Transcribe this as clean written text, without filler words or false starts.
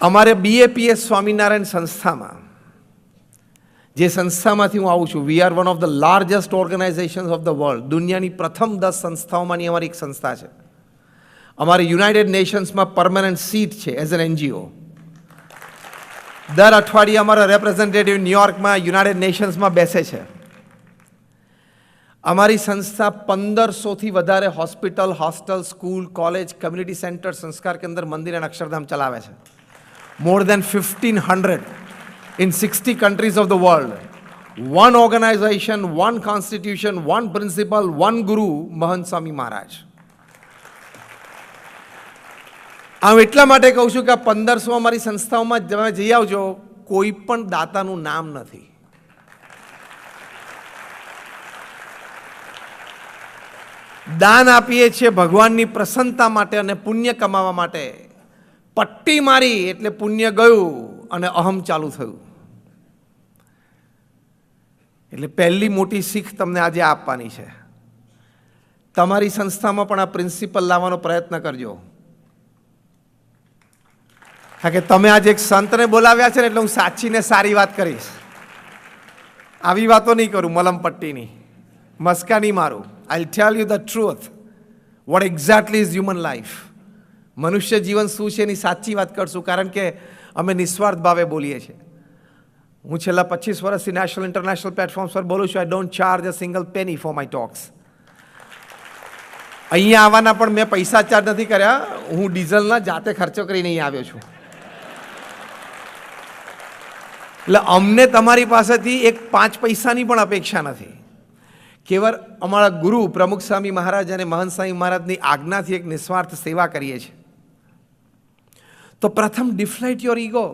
અમારે BAPS સ્વામિનારાયણ સંસ્થામાં, જે સંસ્થામાંથી હું આવું છું, we are one of the largest organisations of the world. દુનિયાની પ્રથમ 10 સંસ્થાઓમાંની અમારી એક સંસ્થા છે. અમારી યુનાઇટેડ નેશન્સમાં પરમેનન્ટ સીટ છે એઝ એન NGO. દર અઠવાડિયે અમારા રેપ્રેઝેન્ટેટિવ ન્યુયોર્કમાં યુનાઇટેડ નેશન્સમાં બેસે છે. અમારી સંસ્થા 1500થી વધારે hospital, hostel, school, college, community centre, સંસ્કાર કેન્દ્ર, મંદિર અને અક્ષરધામ ચલાવે છે. More than 1500 in 60 countries of the world. One organization, one constitution, one principle, one guru, મહંત સ્વામી મહારાજ. હું એટલા માટે કહું છું કે આ 1500 અમારી સંસ્થાઓમાં તમે જઈ આવજો, કોઈ પણ દાતાનું નામ નથી. દાન આપીએ છીએ ભગવાનની પ્રસન્નતા માટે અને પુણ્ય કમાવા માટે. પટ્ટી મારી એટલે પુણ્ય ગયું અને અહમ ચાલુ થયું. એટલે પહેલી મોટી શીખ તમને આજે આપવાની છે. તમારી સંસ્થામાં પણ આ પ્રિન્સિપલ લાવવાનો પ્રયત્ન કરજો. કારણ કે તમે આજે એક સંતને બોલાવ્યા છે ને, એટલે હું સાચીને સારી વાત કરીશ. આવી વાતો નહીં કરું, મલમ પટ્ટીની મસ્કા નહીં મારું. I tell you the truth, what exactly is human life. મનુષ્ય જીવન શું છે એની સાચી વાત કરશું, કારણ કે અમે નિસ્વાર્થ ભાવે બોલીએ છીએ. હું છેલ્લા 25 વર્ષથી નેશનલ ઇન્ટરનેશનલ પ્લેટફોર્મ્સ પર બોલું છું. I don't charge a single penny for my talks. અહીંયા આવવાના પણ મેં પૈસા ચાર્જ નથી કર્યા. હું ડીઝલના જાતે ખર્ચો કરીને અહીં આવ્યો છું. એટલે અમને તમારી પાસેથી એક 5 પૈસાની પણ અપેક્ષા નથી. કેવળ અમારા ગુરુ પ્રમુખ સ્વામી મહારાજ અને મહંત સ્વામી મહારાજની આજ્ઞાથી એક નિસ્વાર્થ સેવા કરીએ છીએ. તો પ્રથમ ડિફ્લાઇટ યોર ઈગો.